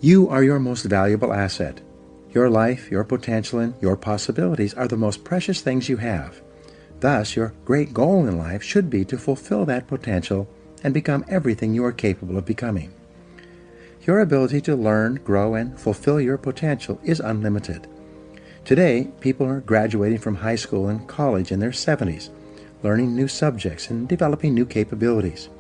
You are your most valuable asset. Your life, your potential, and your possibilities are the most precious things you have. Thus, your great goal in life should be to fulfill that potential and become everything you are capable of becoming. Your ability to learn, grow, and fulfill your potential is unlimited. Today, people are graduating from high school and college in their 70s, learning new subjects and developing new capabilities.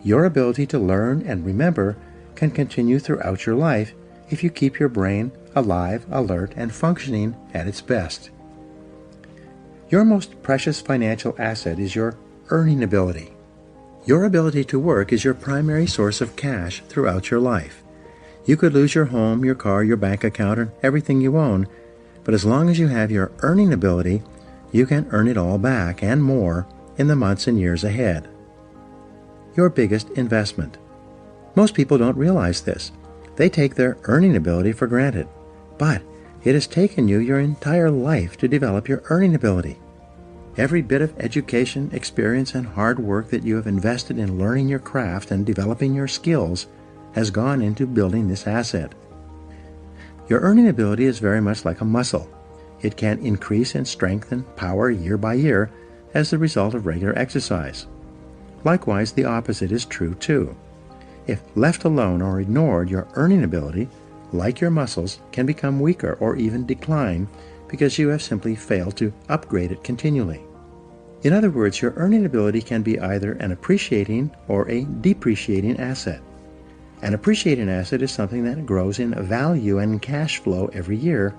Your ability to learn and remember can continue throughout your life if you keep your brain alive, alert, and functioning at its best. Your most precious financial asset is your earning ability. Your ability to work is your primary source of cash throughout your life. You could lose your home, your car, your bank account, and everything you own, but as long as you have your earning ability, you can earn it all back and more in the months and years ahead. Your biggest investment. Most people don't realize this. They take their earning ability for granted, but it has taken you your entire life to develop your earning ability. Every bit of education, experience, and hard work that you have invested in learning your craft and developing your skills has gone into building this asset. Your earning ability is very much like a muscle. It can increase in strength and power year by year as the result of regular exercise. Likewise, the opposite is true too. If left alone or ignored, your earning ability, like your muscles, can become weaker or even decline because you have simply failed to upgrade it continually. In other words, your earning ability can be either an appreciating or a depreciating asset. An appreciating asset is something that grows in value and cash flow every year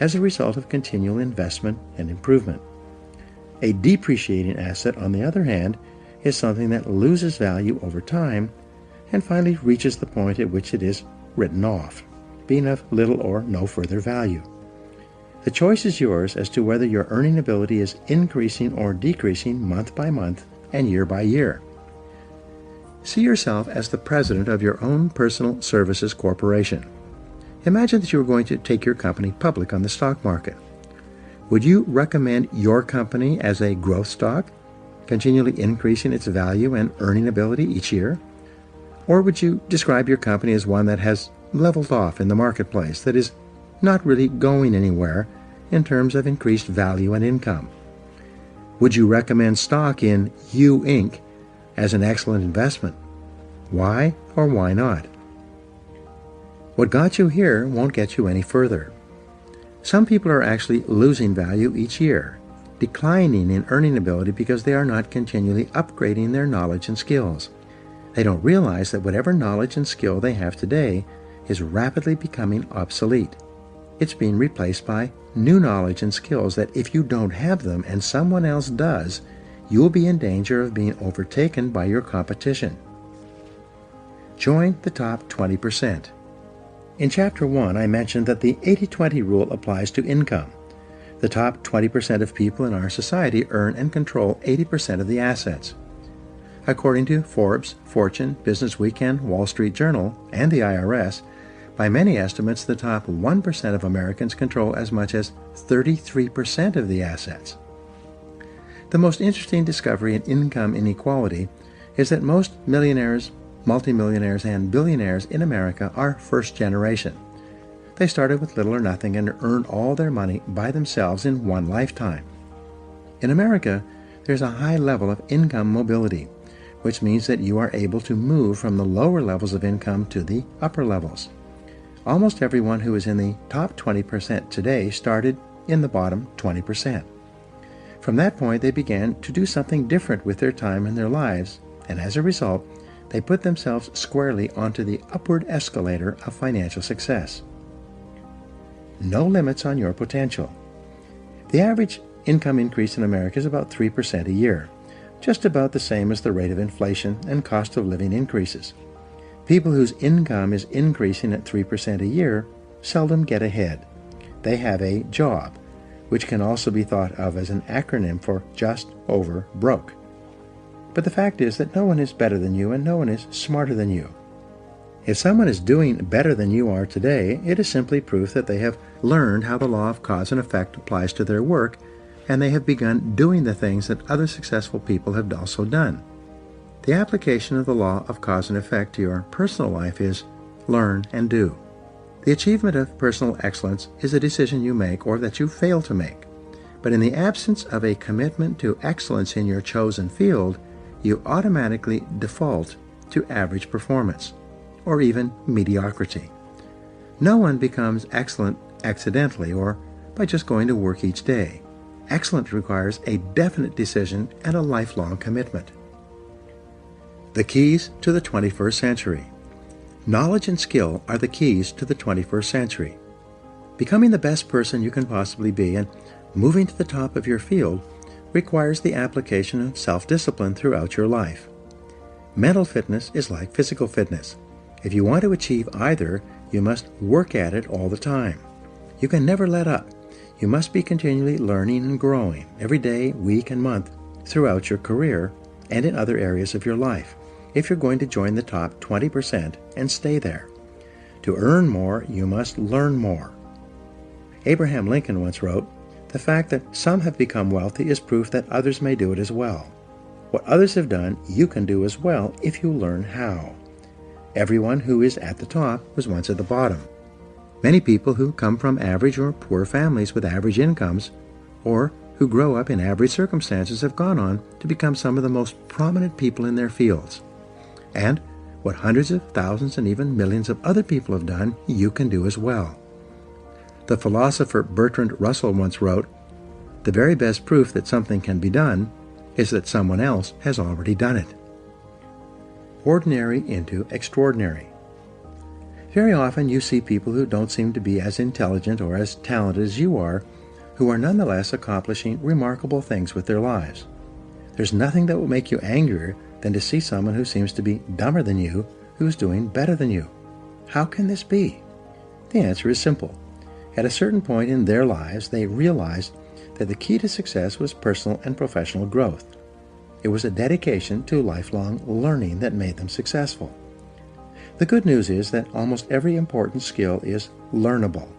as a result of continual investment and improvement. A depreciating asset, on the other hand, is something that loses value over time and finally reaches the point at which it is written off, being of little or no further value. The choice is yours as to whether your earning ability is increasing or decreasing month by month and year by year. See yourself as the president of your own personal services corporation. Imagine that you were going to take your company public on the stock market. Would you recommend your company as a growth stock, continually increasing its value and earning ability each year? Or would you describe your company as one that has leveled off in the marketplace, that is not really going anywhere in terms of increased value and income? Would you recommend stock in U Inc. as an excellent investment? Why or why not? What got you here won't get you any further. Some people are actually losing value each year, declining in earning ability because they are not continually upgrading their knowledge and skills. They don't realize that whatever knowledge and skill they have today is rapidly becoming obsolete. It's being replaced by new knowledge and skills that if you don't have them and someone else does, you will be in danger of being overtaken by your competition. Join the top 20%. In Chapter 1, I mentioned that the 80-20 rule applies to income. The top 20% of people in our society earn and control 80% of the assets. According to Forbes, Fortune, Business Weekend, Wall Street Journal, and the IRS, by many estimates, the top 1% of Americans control as much as 33% of the assets. The most interesting discovery in income inequality is that most millionaires, multimillionaires, and billionaires in America are first generation. They started with little or nothing and earned all their money by themselves in one lifetime. In America, there's a high level of income mobility, which means that you are able to move from the lower levels of income to the upper levels. Almost everyone who is in the top 20% today started in the bottom 20%. From that point, they began to do something different with their time and their lives, and as a result, they put themselves squarely onto the upward escalator of financial success. No limits on your potential. The average income increase in America is about 3% a year, just about the same as the rate of inflation and cost of living increases. People whose income is increasing at 3% a year seldom get ahead. They have a job, which can also be thought of as an acronym for just over broke. But the fact is that no one is better than you and no one is smarter than you. If someone is doing better than you are today, it is simply proof that they have learned how the law of cause and effect applies to their work, and they have begun doing the things that other successful people have also done. The application of the law of cause and effect to your personal life is learn, and do. The achievement of personal excellence is a decision you make or that you fail to make. But in the absence of a commitment to excellence in your chosen field, you automatically default to average performance, or even mediocrity. No one becomes excellent accidentally or by just going to work each day. Excellence requires a definite decision and a lifelong commitment. The keys to the 21st century. Knowledge and skill are the keys to the 21st century. Becoming the best person you can possibly be and moving to the top of your field requires the application of self-discipline throughout your life. Mental fitness is like physical fitness. If you want to achieve either, you must work at it all the time. You can never let up. You must be continually learning and growing every day, week, and month throughout your career and in other areas of your life if you're going to join the top 20% and stay there. To earn more, you must learn more. Abraham Lincoln once wrote, "The fact that some have become wealthy is proof that others may do it as well. What others have done, you can do as well if you learn how." Everyone who is at the top was once at the bottom. Many people who come from average or poor families with average incomes, or who grow up in average circumstances, have gone on to become some of the most prominent people in their fields. And what hundreds of thousands and even millions of other people have done, you can do as well. The philosopher Bertrand Russell once wrote, "The very best proof that something can be done is that someone else has already done it." Ordinary into extraordinary. Very often you see people who don't seem to be as intelligent or as talented as you are, who are nonetheless accomplishing remarkable things with their lives. There's nothing that will make you angrier than to see someone who seems to be dumber than you, who is doing better than you. How can this be? The answer is simple. At a certain point in their lives, they realized that the key to success was personal and professional growth. It was a dedication to lifelong learning that made them successful. The good news is that almost every important skill is learnable.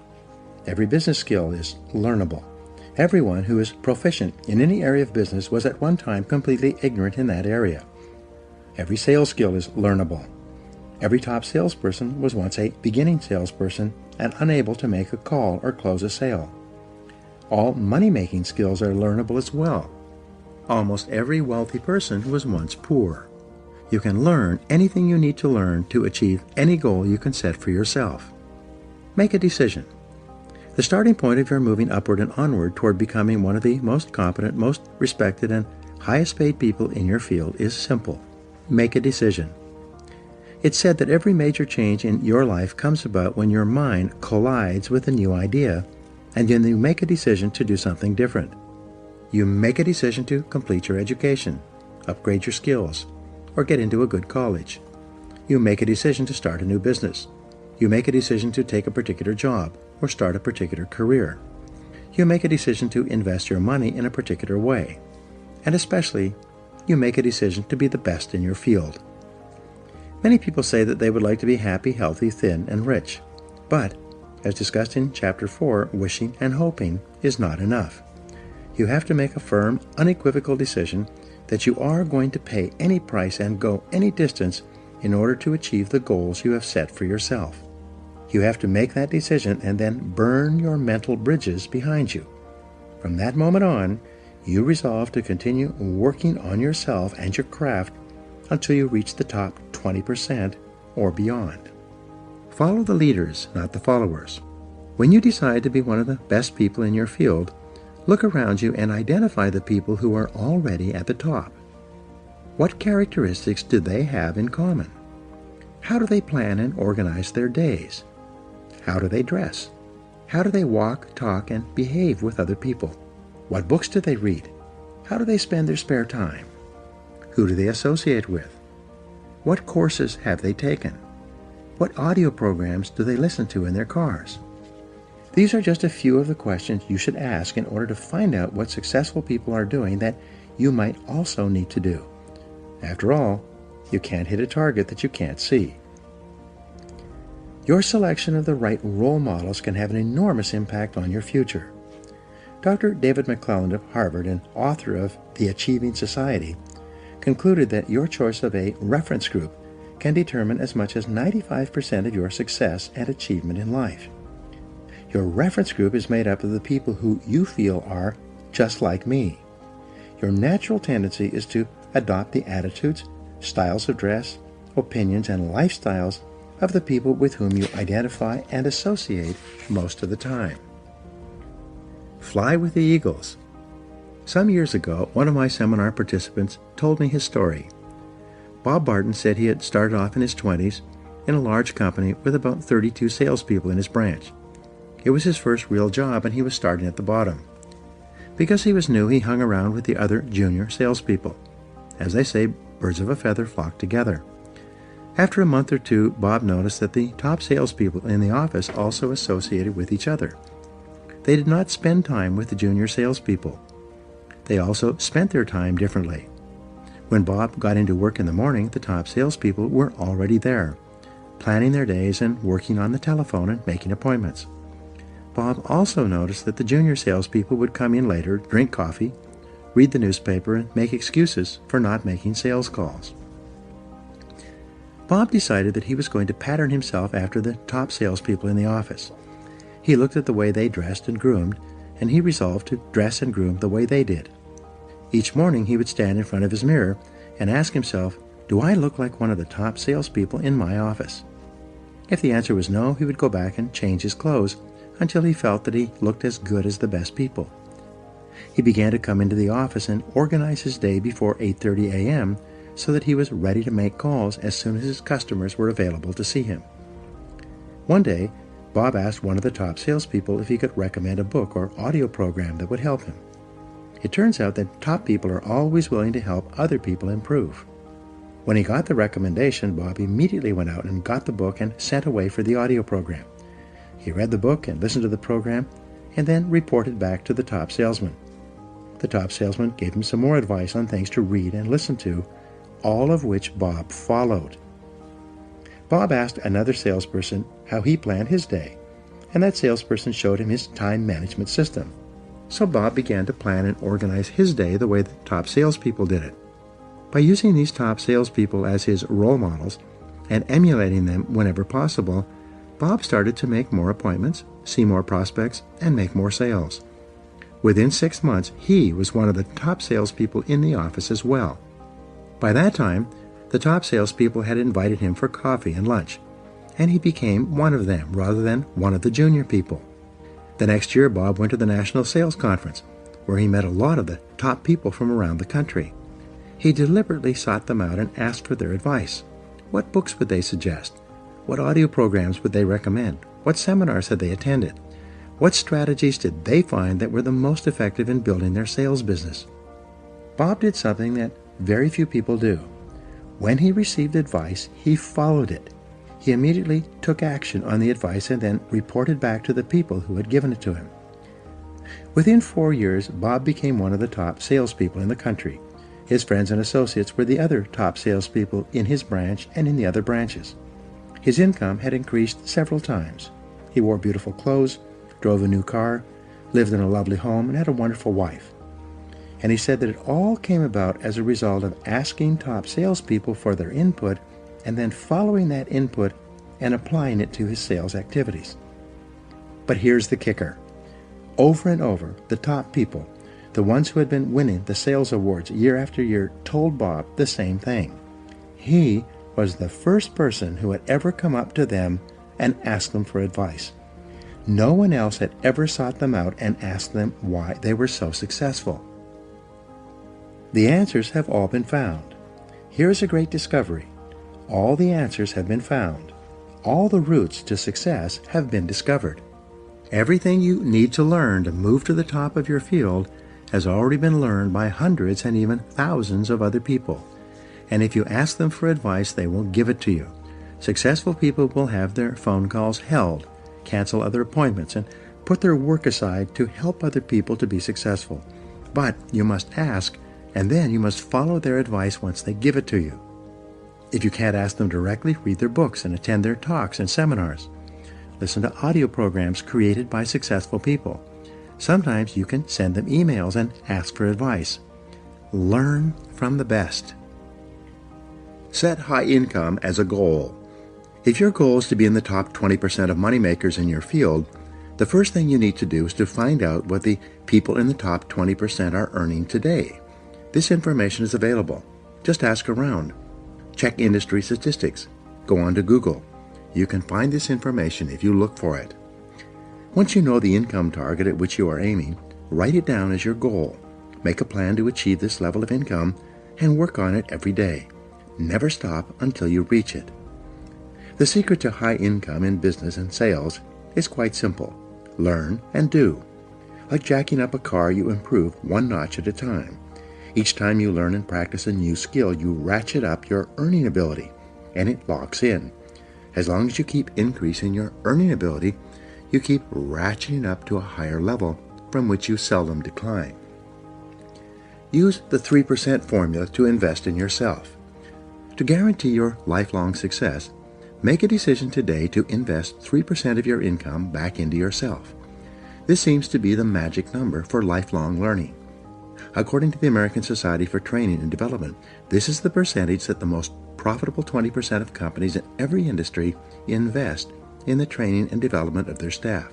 Every business skill is learnable. Everyone who is proficient in any area of business was at one time completely ignorant in that area. Every sales skill is learnable. Every top salesperson was once a beginning salesperson and unable to make a call or close a sale. All money-making skills are learnable as well. Almost every wealthy person was once poor. You can learn anything you need to learn to achieve any goal you can set for yourself. Make a decision. The starting point of your moving upward and onward toward becoming one of the most competent, most respected, and highest paid people in your field is simple. Make a decision. It's said that every major change in your life comes about when your mind collides with a new idea, and then you make a decision to do something different. You make a decision to complete your education, upgrade your skills, or get into a good college. You make a decision to start a new business. You make a decision to take a particular job or start a particular career. You make a decision to invest your money in a particular way. And especially, you make a decision to be the best in your field. Many people say that they would like to be happy, healthy, thin, and rich. But, as discussed in Chapter 4, wishing and hoping is not enough. You have to make a firm, unequivocal decision that you are going to pay any price and go any distance in order to achieve the goals you have set for yourself. You have to make that decision and then burn your mental bridges behind you. From that moment on, you resolve to continue working on yourself and your craft until you reach the top 20% or beyond. Follow the leaders, not the followers. When you decide to be one of the best people in your field, look around you and identify the people who are already at the top. What characteristics do they have in common? How do they plan and organize their days? How do they dress? How do they walk, talk, and behave with other people? What books do they read? How do they spend their spare time? Who do they associate with? What courses have they taken? What audio programs do they listen to in their cars? These are just a few of the questions you should ask in order to find out what successful people are doing that you might also need to do. After all, you can't hit a target that you can't see. Your selection of the right role models can have an enormous impact on your future. Dr. David McClelland of Harvard, and author of The Achieving Society, concluded that your choice of a reference group can determine as much as 95% of your success and achievement in life. Your reference group is made up of the people who you feel are just like me. Your natural tendency is to adopt the attitudes, styles of dress, opinions, and lifestyles of the people with whom you identify and associate most of the time. Fly with the eagles. Some years ago, one of my seminar participants told me his story. Bob Barton said he had started off in his 20s in a large company with about 32 salespeople in his branch. It was his first real job, and he was starting at the bottom. Because he was new, he hung around with the other junior salespeople. As they say, birds of a feather flock together. After a month or two, Bob noticed that the top salespeople in the office also associated with each other. They did not spend time with the junior salespeople. They also spent their time differently. When Bob got into work in the morning, the top salespeople were already there, planning their days and working on the telephone and making appointments. Bob also noticed that the junior salespeople would come in later, drink coffee, read the newspaper, and make excuses for not making sales calls. Bob decided that he was going to pattern himself after the top salespeople in the office. He looked at the way they dressed and groomed, and he resolved to dress and groom the way they did. Each morning he would stand in front of his mirror and ask himself, "Do I look like one of the top salespeople in my office?" If the answer was no, he would go back and change his clothes until he felt that he looked as good as the best people. He began to come into the office and organize his day before 8:30 a.m. so that he was ready to make calls as soon as his customers were available to see him. One day, Bob asked one of the top salespeople if he could recommend a book or audio program that would help him. It turns out that top people are always willing to help other people improve. When he got the recommendation, Bob immediately went out and got the book and sent away for the audio program. He read the book and listened to the program, and then reported back to the top salesman. The top salesman gave him some more advice on things to read and listen to, all of which Bob followed. Bob asked another salesperson how he planned his day, and that salesperson showed him his time management system. So Bob began to plan and organize his day the way the top salespeople did it. By using these top salespeople as his role models and emulating them whenever possible, Bob started to make more appointments, see more prospects, and make more sales. Within 6 months, he was one of the top salespeople in the office as well. By that time, the top salespeople had invited him for coffee and lunch, and he became one of them rather than one of the junior people. The next year, Bob went to the National Sales Conference, where he met a lot of the top people from around the country. He deliberately sought them out and asked for their advice. What books would they suggest? What audio programs would they recommend? What seminars had they attended? What strategies did they find that were the most effective in building their sales business? Bob did something that very few people do. When he received advice, he followed it. He immediately took action on the advice and then reported back to the people who had given it to him. Within 4 years, Bob became one of the top salespeople in the country. His friends and associates were the other top salespeople in his branch and in the other branches. His income had increased several times. He wore beautiful clothes, drove a new car, lived in a lovely home, and had a wonderful wife. And he said that it all came about as a result of asking top salespeople for their input and then following that input and applying it to his sales activities. But here's the kicker. Over and over, the top people, the ones who had been winning the sales awards year after year, told Bob the same thing. He was the first person who had ever come up to them and asked them for advice. No one else had ever sought them out and asked them why they were so successful. The answers have all been found. Here's a great discovery. All the answers have been found. All the routes to success have been discovered. Everything you need to learn to move to the top of your field has already been learned by hundreds and even thousands of other people. And if you ask them for advice, they will give it to you. Successful people will have their phone calls held, cancel other appointments, and put their work aside to help other people to be successful. But you must ask, and then you must follow their advice once they give it to you. If you can't ask them directly, read their books and attend their talks and seminars. Listen to audio programs created by successful people. Sometimes you can send them emails and ask for advice. Learn from the best. Set high income as a goal. If your goal is to be in the top 20% of moneymakers in your field, the first thing you need to do is to find out what the people in the top 20% are earning today. This information is available. Just ask around. Check industry statistics. Go on to Google. You can find this information if you look for it. Once you know the income target at which you are aiming, write it down as your goal. Make a plan to achieve this level of income and work on it every day. Never stop until you reach it. The secret to high income in business and sales is quite simple. Learn and do. Like jacking up a car, you improve one notch at a time. Each time you learn and practice a new skill, you ratchet up your earning ability, and it locks in. As long as you keep increasing your earning ability, you keep ratcheting up to a higher level from which you seldom decline. Use the 3% formula to invest in yourself. To guarantee your lifelong success, make a decision today to invest 3% of your income back into yourself. This seems to be the magic number for lifelong learning. According to the American Society for Training and Development, this is the percentage that the most profitable 20% of companies in every industry invest in the training and development of their staff.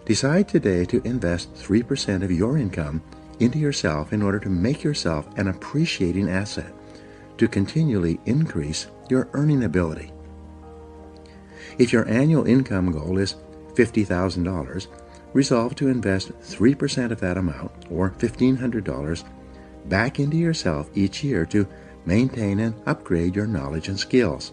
Decide today to invest 3% of your income into yourself in order to make yourself an appreciating asset, to continually increase your earning ability. If your annual income goal is $50,000, resolve to invest 3% of that amount, or $1,500, back into yourself each year to maintain and upgrade your knowledge and skills.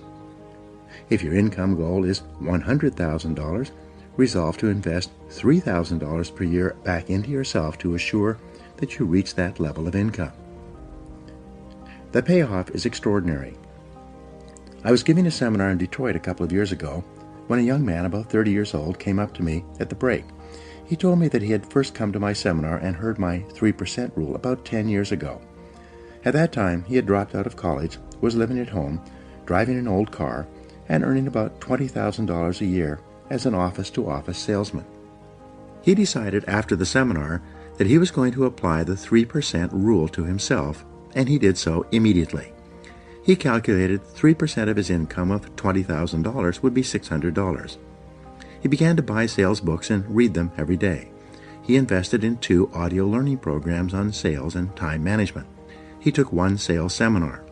If your income goal is $100,000, resolve to invest $3,000 per year back into yourself to assure that you reach that level of income. The payoff is extraordinary. I was giving a seminar in Detroit a couple of years ago when a young man about 30 years old came up to me at the break. He told me that he had first come to my seminar and heard my 3% rule about 10 years ago. At that time, he had dropped out of college, was living at home, driving an old car, and earning about $20,000 a year as an office-to-office salesman. He decided after the seminar that he was going to apply the 3% rule to himself, and he did so immediately. He calculated 3% of his income of $20,000 would be $600. He began to buy sales books and read them every day. He invested in 2 audio learning programs on sales and time management. He took 1 sales seminar.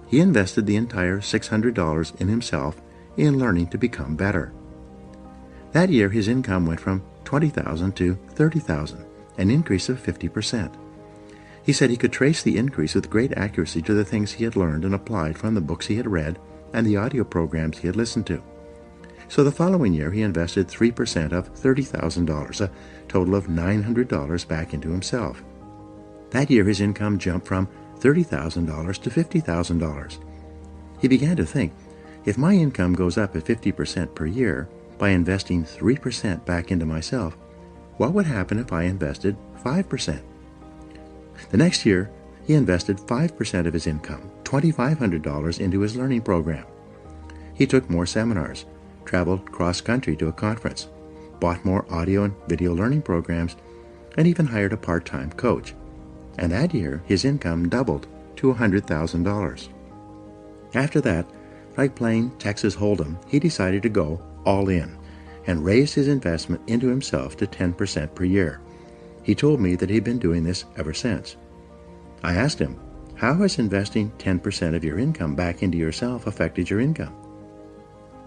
He invested the entire $600 in himself in learning to become better. That year, his income went from $20,000 to $30,000, an increase of 50%. He said he could trace the increase with great accuracy to the things he had learned and applied from the books he had read and the audio programs he had listened to. So the following year, he invested 3% of $30,000, a total of $900 back into himself. That year, his income jumped from $30,000 to $50,000. He began to think, if my income goes up at 50% per year by investing 3% back into myself, what would happen if I invested 5%? The next year, he invested 5% of his income, $2,500, into his learning program. He took more seminars, traveled cross-country to a conference, bought more audio and video learning programs, and even hired a part-time coach. And that year, his income doubled to $100,000. After that, like playing Texas Hold'em, he decided to go all in and raised his investment into himself to 10% per year. He told me that he'd been doing this ever since. I asked him, how has investing 10% of your income back into yourself affected your income?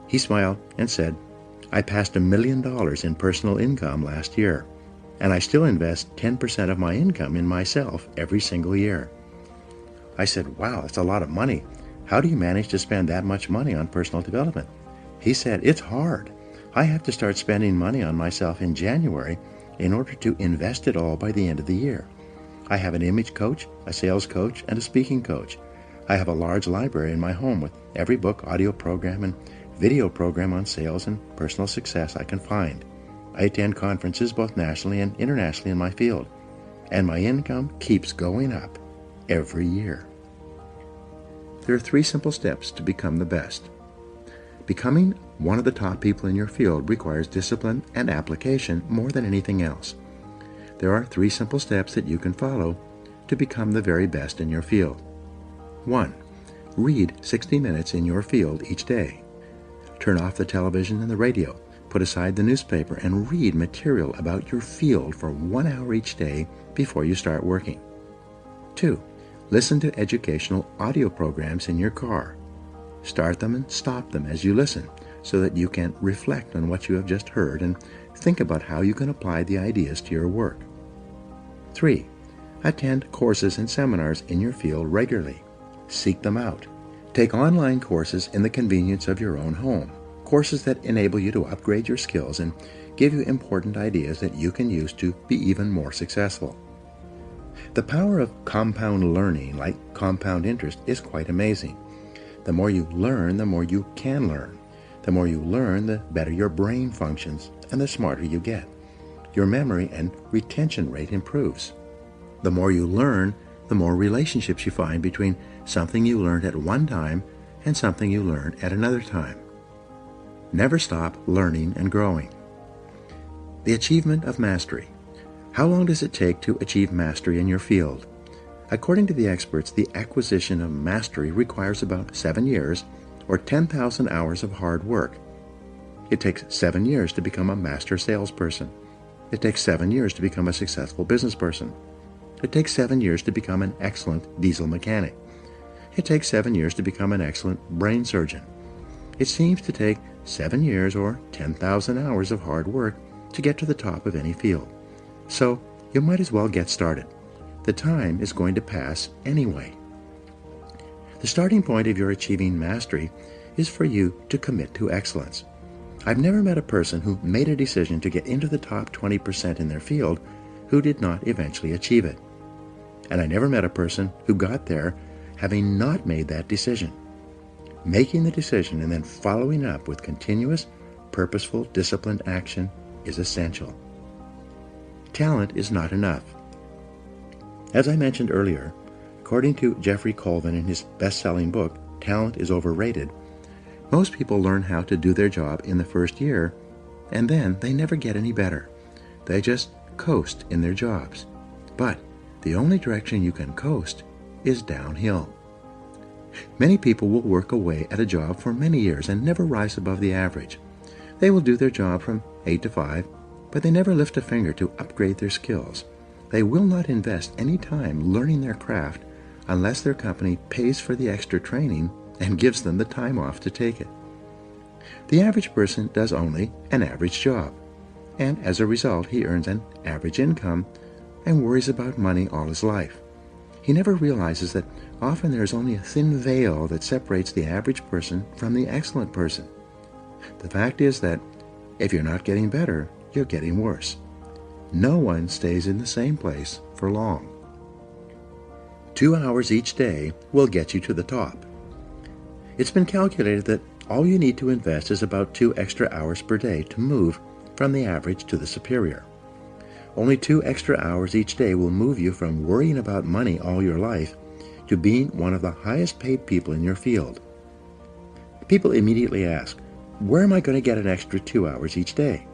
He smiled and said, I passed $1 million in personal income last year, and I still invest 10% of my income in myself every single year. I said, wow, that's a lot of money. How do you manage to spend that much money on personal development? He said, it's hard. I have to start spending money on myself in January in order to invest it all by the end of the year. I have an image coach, a sales coach, and a speaking coach. I have a large library in my home with every book, audio program, and video program on sales and personal success I can find. I attend conferences both nationally and internationally in my field, and my income keeps going up every year. There are 3 simple steps to become the best. Becoming one of the top people in your field requires discipline and application more than anything else. There are 3 simple steps that you can follow to become the very best in your field. 1. Read 60 minutes in your field each day. Turn off the television and the radio. Put aside the newspaper and read material about your field for 1 hour each day before you start working. 2. Listen to educational audio programs in your car. Start them and stop them as you listen so that you can reflect on what you have just heard and think about how you can apply the ideas to your work. 3. Attend courses and seminars in your field regularly. Seek them out. Take online courses in the convenience of your own home. Courses that enable you to upgrade your skills and give you important ideas that you can use to be even more successful. The power of compound learning, like compound interest, is quite amazing. The more you learn, the more you can learn. The more you learn, the better your brain functions and the smarter you get. Your memory and retention rate improves. The more you learn, the more relationships you find between something you learned at one time and something you learn at another time. Never stop learning and growing. The achievement of mastery. How long does it take to achieve mastery in your field? According to the experts, the acquisition of mastery requires about 7 years or 10,000 hours of hard work. It takes 7 years to become a master salesperson. It takes 7 years to become a successful business person. It takes 7 years to become an excellent diesel mechanic. It takes 7 years to become an excellent brain surgeon. It seems to take 7 years or 10,000 hours of hard work to get to the top of any field. So you might as well get started. The time is going to pass anyway. The starting point of your achieving mastery is for you to commit to excellence. I've never met a person who made a decision to get into the top 20% in their field who did not eventually achieve it. And I never met a person who got there having not made that decision. Making the decision and then following up with continuous, purposeful, disciplined action is essential. Talent is not enough. As I mentioned earlier, according to Jeffrey Colvin in his best-selling book, Talent is Overrated, most people learn how to do their job in the first year, and then they never get any better. They just coast in their jobs. But the only direction you can coast is downhill. Many people will work away at a job for many years and never rise above the average. They will do their job from 8 to 5, but they never lift a finger to upgrade their skills. They will not invest any time learning their craft unless their company pays for the extra training and gives them the time off to take it. The average person does only an average job, and as a result he earns an average income and worries about money all his life. He never realizes that often there is only a thin veil that separates the average person from the excellent person. The fact is that if you're not getting better, you're getting worse. No one stays in the same place for long. 2 hours each day will get you to the top. It's been calculated that all you need to invest is about 2 extra hours per day to move from the average to the superior. Only 2 extra hours each day will move you from worrying about money all your life to being one of the highest paid people in your field. People immediately ask, where am I going to get an extra 2 hours each day?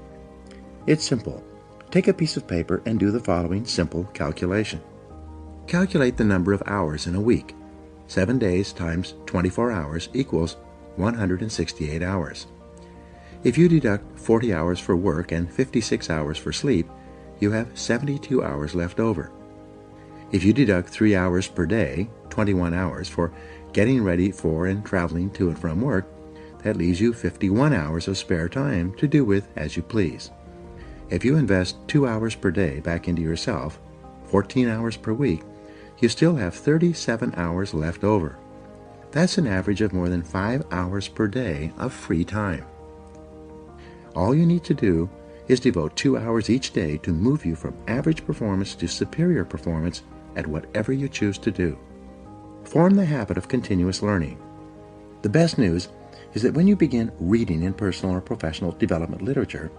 It's simple. Take a piece of paper and do the following simple calculation. Calculate the number of hours in a week. 7 days times 24 hours equals 168 hours. If you deduct 40 hours for work and 56 hours for sleep, you have 72 hours left over. If you deduct 3 hours per day, 21 hours for getting ready for and traveling to and from work, that leaves you 51 hours of spare time to do with as you please. If you invest 2 hours per day back into yourself, 14 hours per week, you still have 37 hours left over. That's an average of more than 5 hours per day of free time. All you need to do is devote 2 hours each day to move you from average performance to superior performance at whatever you choose to do. Form the habit of continuous learning. The best news is that when you begin reading in personal or professional development literature,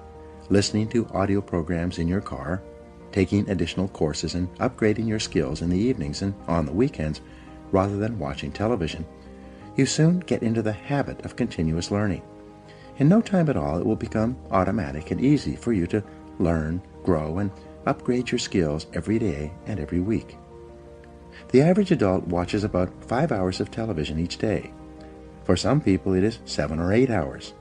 listening to audio programs in your car, taking additional courses and upgrading your skills in the evenings and on the weekends rather than watching television, you soon get into the habit of continuous learning. In no time at all, it will become automatic and easy for you to learn, grow, and upgrade your skills every day and every week. The average adult watches about 5 hours of television each day. For some people, it is 7 or 8 hours.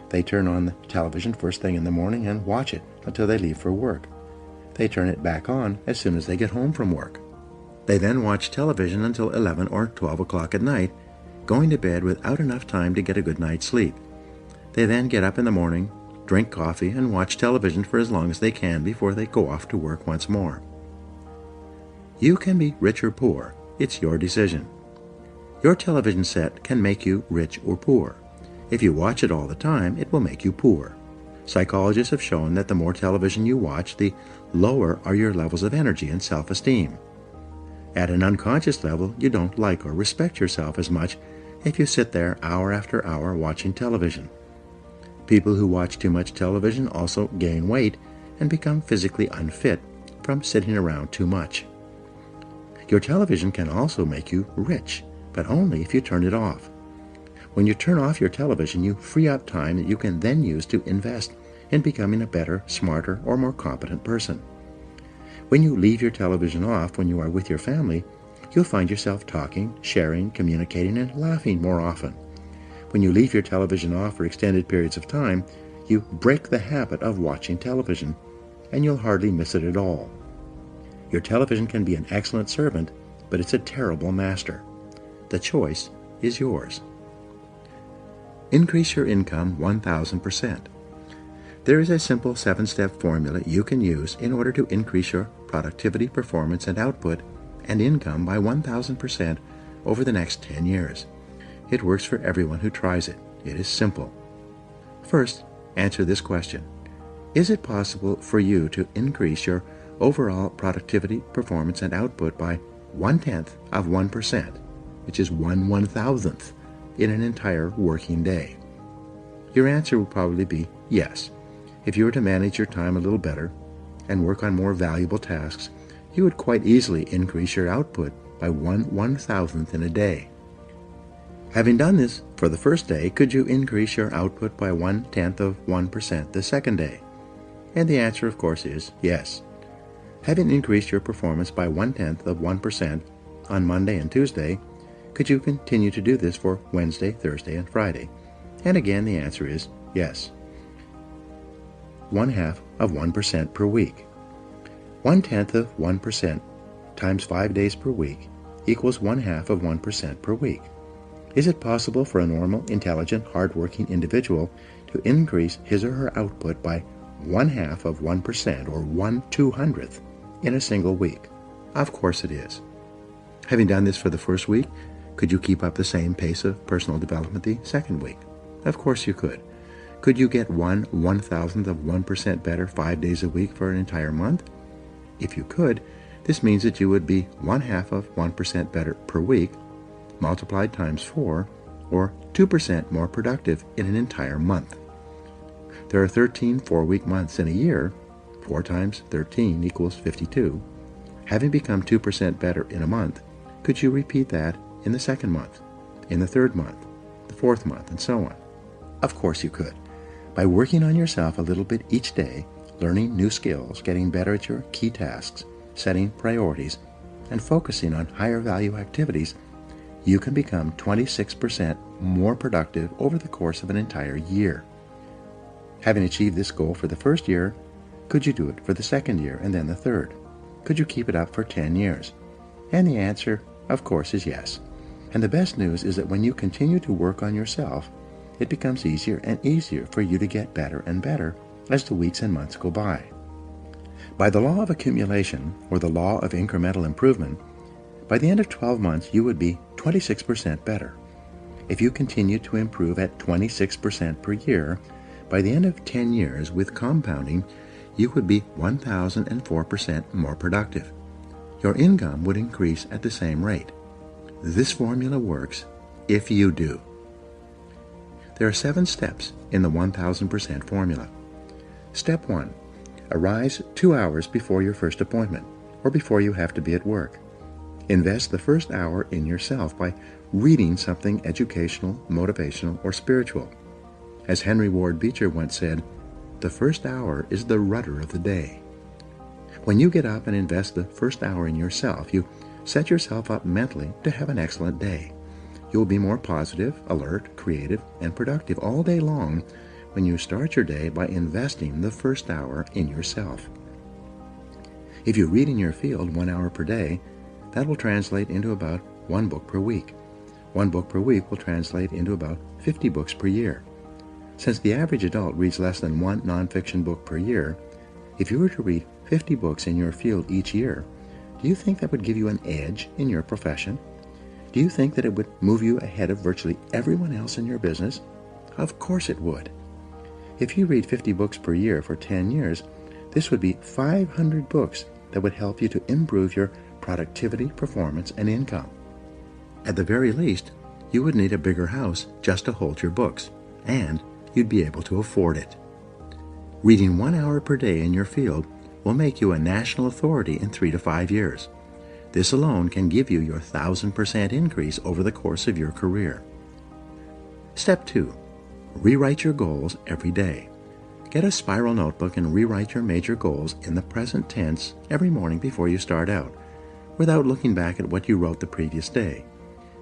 They turn on the television first thing in the morning and watch it until they leave for work. They turn it back on as soon as they get home from work. They then watch television until 11 or 12 o'clock at night, going to bed without enough time to get a good night's sleep. They then get up in the morning, drink coffee, and watch television for as long as they can before they go off to work once more. You can be rich or poor. It's your decision. Your television set can make you rich or poor. If you watch it all the time, it will make you poor. Psychologists have shown that the more television you watch, the lower are your levels of energy and self-esteem. At an unconscious level, you don't like or respect yourself as much if you sit there hour after hour watching television. People who watch too much television also gain weight and become physically unfit from sitting around too much. Your television can also make you rich, but only if you turn it off. When you turn off your television, you free up time that you can then use to invest in becoming a better, smarter, or more competent person. When you leave your television off when you are with your family, you'll find yourself talking, sharing, communicating, and laughing more often. When you leave your television off for extended periods of time, you break the habit of watching television, and you'll hardly miss it at all. Your television can be an excellent servant, but it's a terrible master. The choice is yours. Increase your income 1,000%. There is a simple 7-step formula you can use in order to increase your productivity, performance, and output and income by 1,000% over the next 10 years. It works for everyone who tries it. It is simple. First, answer this question. Is it possible for you to increase your overall productivity, performance, and output by 0.1%, which is 1/1000th, in an entire working day? Your answer will probably be yes. If you were to manage your time a little better and work on more valuable tasks, you would quite easily increase your output by 1/1000th in a day. Having done this for the first day, could you increase your output by 0.1% the second day? And the answer, of course, is yes. Having increased your performance by 0.1% on Monday and Tuesday, could you continue to do this for Wednesday, Thursday, and Friday? And again, the answer is yes. 0.1% per week. 0.1% times 5 days per week equals 0.1% per week. Is it possible for a normal, intelligent, hard-working individual to increase his or her output by 0.1% or 1/200th in a single week? Of course it is. Having done this for the first week, could you keep up the same pace of personal development the second week? Of course you could. Could you get 1/1000% better 5 days a week for an entire month? If you could, this means that you would be 0.5% better per week, multiplied times 4, or 2% more productive in an entire month. There are 13 4-week months in a year. 4 times 13 equals 52. Having become 2% better in a month, could you repeat that in the second month, in the third month, the fourth month, and so on? Of course you could. By working on yourself a little bit each day, learning new skills, getting better at your key tasks, setting priorities, and focusing on higher value activities, you can become 26% more productive over the course of an entire year. Having achieved this goal for the first year, could you do it for the second year and then the third? Could you keep it up for 10 years? And the answer, of course, is yes. And the best news is that when you continue to work on yourself, it becomes easier and easier for you to get better and better as the weeks and months go by. By the law of accumulation, or the law of incremental improvement, by the end of 12 months you would be 26% better. If you continue to improve at 26% per year, by the end of 10 years with compounding, you would be 1,004% more productive. Your income would increase at the same rate. This formula works if you do. There are 7 steps in the 1,000% formula. Step 1. Arise 2 hours before your first appointment, or before you have to be at work. Invest the first hour in yourself by reading something educational, motivational, or spiritual. As Henry Ward Beecher once said, the first hour is the rudder of the day. When you get up and invest the first hour in yourself, you Set yourself up mentally to have an excellent day. You'll be more positive, alert, creative, and productive all day long when you start your day by investing the first hour in yourself. If you read in your field 1 hour per day, that will translate into about 1 book per week. 1 book per week will translate into about 50 books per year. Since the average adult reads less than 1 nonfiction book per year, if you were to read 50 books in your field each year, do you think that would give you an edge in your profession? Do you think that it would move you ahead of virtually everyone else in your business? Of course it would. If you read 50 books per year for 10 years, this would be 500 books that would help you to improve your productivity, performance, and income. At the very least, you would need a bigger house just to hold your books, and you'd be able to afford it. Reading 1 hour per day in your field will make you a national authority in 3 to 5 years. This alone can give you your 1,000% increase over the course of your career. Step 2. Rewrite your goals every day. Get a spiral notebook and rewrite your major goals in the present tense every morning before you start out, without looking back at what you wrote the previous day.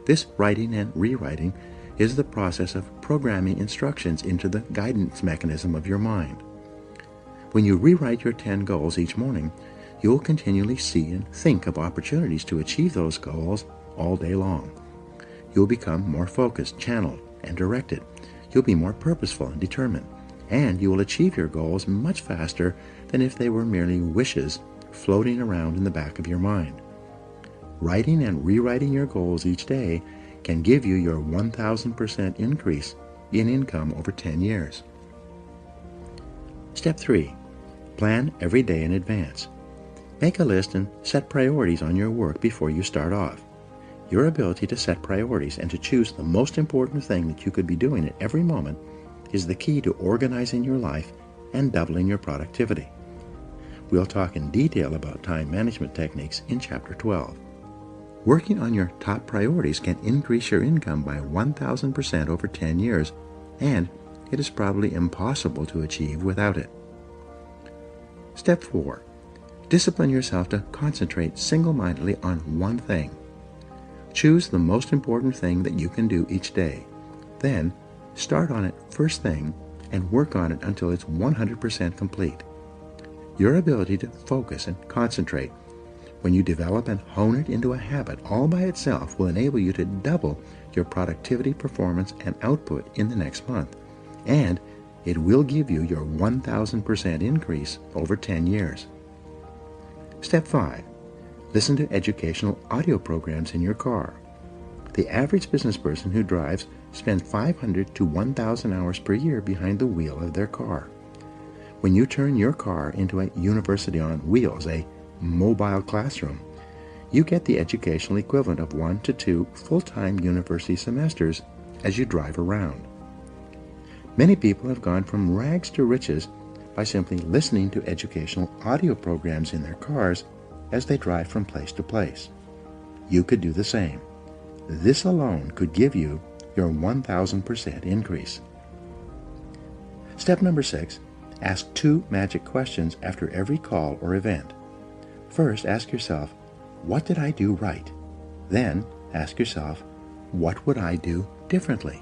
This writing and rewriting is the process of programming instructions into the guidance mechanism of your mind. When you rewrite your 10 goals each morning, you will continually see and think of opportunities to achieve those goals all day long. You will become more focused, channeled, and directed. You'll be more purposeful and determined, and you will achieve your goals much faster than if they were merely wishes floating around in the back of your mind. Writing and rewriting your goals each day can give you your 1,000% increase in income over 10 years. Step 3. Plan every day in advance. Make a list and set priorities on your work before you start off. Your ability to set priorities and to choose the most important thing that you could be doing at every moment is the key to organizing your life and doubling your productivity. We'll talk in detail about time management techniques in Chapter 12. Working on your top priorities can increase your income by 1,000% over 10 years, and it is probably impossible to achieve without it. Step 4. Discipline yourself to concentrate single-mindedly on one thing. Choose the most important thing that you can do each day. Then, start on it first thing and work on it until it's 100% complete. Your ability to focus and concentrate when you develop and hone it into a habit all by itself will enable you to double your productivity, performance, and output in the next month. And it will give you your 1,000% increase over 10 years. Step 5. Listen to educational audio programs in your car. The average business person who drives spends 500 to 1,000 hours per year behind the wheel of their car. When you turn your car into a university on wheels, a mobile classroom, you get the educational equivalent of 1 to 2 full-time university semesters as you drive around. Many people have gone from rags to riches by simply listening to educational audio programs in their cars as they drive from place to place. You could do the same. This alone could give you your 1,000% increase. Step number 6. Ask 2 magic questions after every call or event. First, ask yourself, what did I do right? Then, ask yourself, what would I do differently?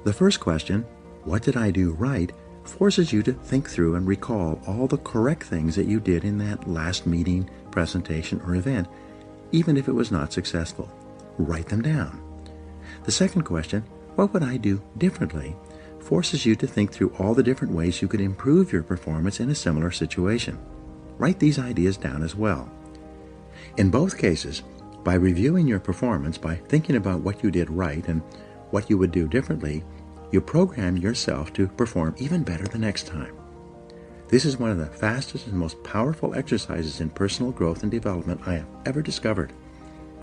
The first question, what did I do right, forces you to think through and recall all the correct things that you did in that last meeting, presentation, or event, even if it was not successful. Write them down. The second question, what would I do differently, forces you to think through all the different ways you could improve your performance in a similar situation. Write these ideas down as well. In both cases, by reviewing your performance, by thinking about what you did right and what you would do differently, you program yourself to perform even better the next time. This is one of the fastest and most powerful exercises in personal growth and development I have ever discovered.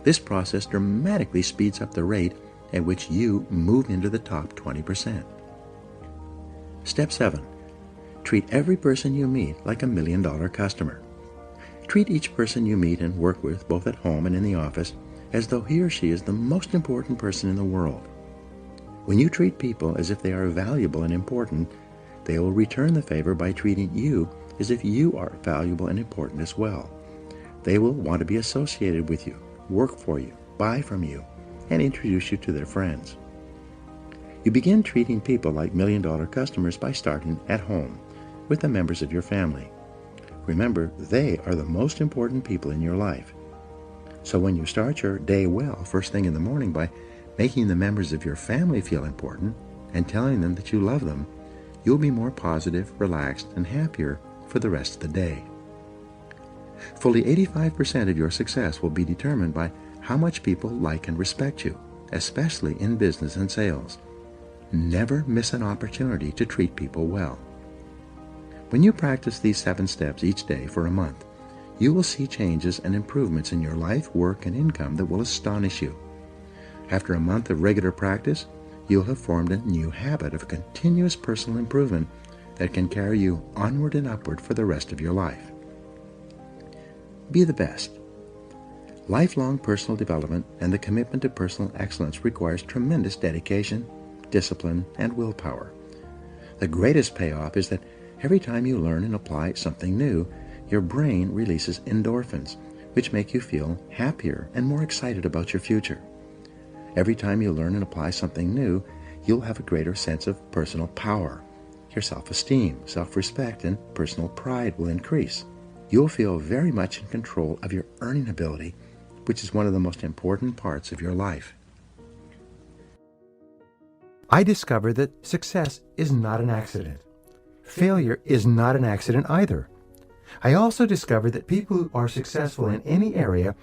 This process dramatically speeds up the rate at which you move into the top 20%. Step 7. Treat every person you meet like a $1 million customer. Treat each person you meet and work with, both at home and in the office, as though he or she is the most important person in the world. When you treat people as if they are valuable and important, they will return the favor by treating you as if you are valuable and important as well. They will want to be associated with you, work for you, buy from you, and introduce you to their friends. You begin treating people like million-dollar customers by starting at home with the members of your family. Remember, they are the most important people in your life. So when you start your day well, first thing in the morning, by making the members of your family feel important and telling them that you love them, you'll be more positive, relaxed, and happier for the rest of the day. Fully 85% of your success will be determined by how much people like and respect you, especially in business and sales. Never miss an opportunity to treat people well. When you practice these 7 steps each day for a month, you will see changes and improvements in your life, work, and income that will astonish you. After a month of regular practice, you'll have formed a new habit of continuous personal improvement that can carry you onward and upward for the rest of your life. Be the best. Lifelong personal development and the commitment to personal excellence requires tremendous dedication, discipline, and willpower. The greatest payoff is that every time you learn and apply something new, your brain releases endorphins, which make you feel happier and more excited about your future. Every time you learn and apply something new, you'll have a greater sense of personal power. Your self-esteem, self-respect, and personal pride will increase. You'll feel very much in control of your earning ability, which is one of the most important parts of your life. I discovered that success is not an accident. Failure is not an accident either. I also discovered that people who are successful in any area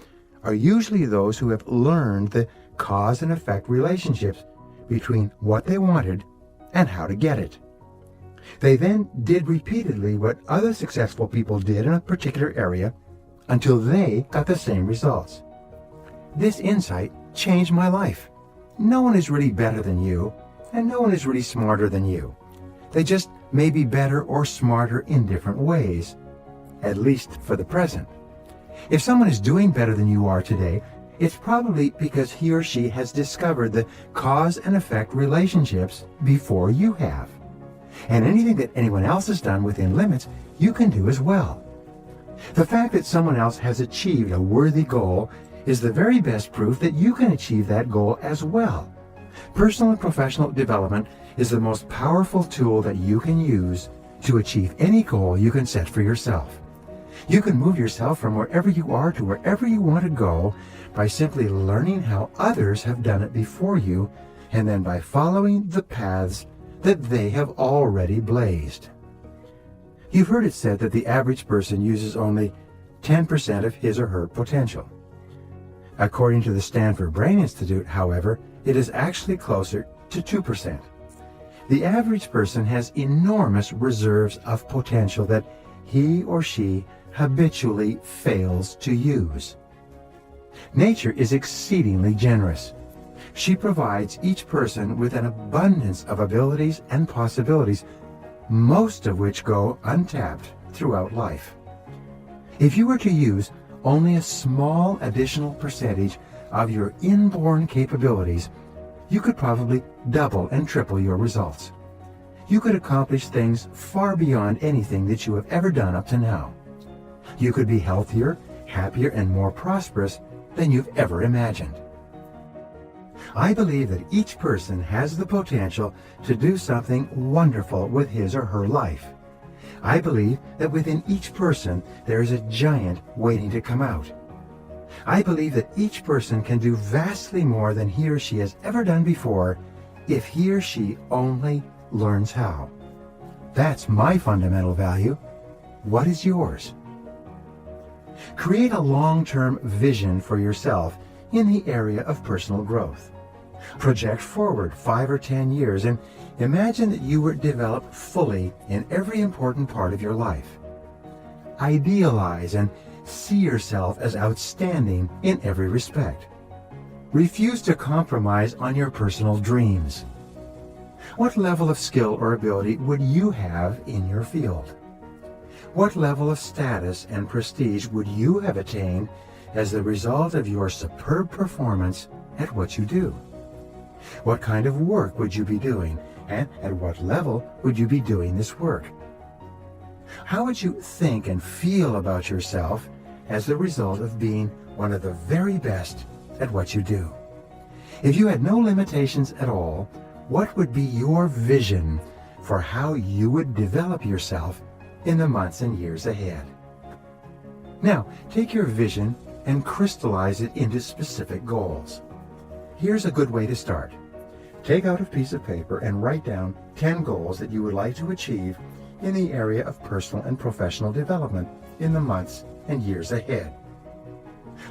are usually those who have learned the cause and effect relationships between what they wanted and how to get it. They then did repeatedly what other successful people did in a particular area until they got the same results. This insight changed my life. No one is really better than you, and no one is really smarter than you. They just may be better or smarter in different ways, at least for the present. If someone is doing better than you are today, it's probably because he or she has discovered the cause and effect relationships before you have. And anything that anyone else has done within limits, you can do as well. The fact that someone else has achieved a worthy goal is the very best proof that you can achieve that goal as well. Personal and professional development is the most powerful tool that you can use to achieve any goal you can set for yourself. You can move yourself from wherever you are to wherever you want to go by simply learning how others have done it before you, and then by following the paths that they have already blazed. You've heard it said that the average person uses only 10% of his or her potential. According to the Stanford Brain Institute, however, it is actually closer to 2%. The average person has enormous reserves of potential that he or she habitually fails to use. Nature is exceedingly generous. She provides each person with an abundance of abilities and possibilities, most of which go untapped throughout life. If you were to use only a small additional percentage of your inborn capabilities, you could probably double and triple your results. You could accomplish things far beyond anything that you have ever done up to now. You could be healthier, happier, and more prosperous than you've ever imagined. I believe that each person has the potential to do something wonderful with his or her life. I believe that within each person there is a giant waiting to come out. I believe that each person can do vastly more than he or she has ever done before if he or she only learns how. That's my fundamental value. What is yours? Create a long-term vision for yourself in the area of personal growth. Project forward 5 or 10 years and imagine that you were developed fully in every important part of your life. Idealize and see yourself as outstanding in every respect. Refuse to compromise on your personal dreams. What level of skill or ability would you have in your field? What level of status and prestige would you have attained as the result of your superb performance at what you do? What kind of work would you be doing, and at what level would you be doing this work? How would you think and feel about yourself as the result of being one of the very best at what you do. If you had no limitations at all, what would be your vision for how you would develop yourself in the months and years ahead? Now, take your vision and crystallize it into specific goals. Here's a good way to start. Take out a piece of paper and write down 10 goals that you would like to achieve in the area of personal and professional development in the months and years ahead.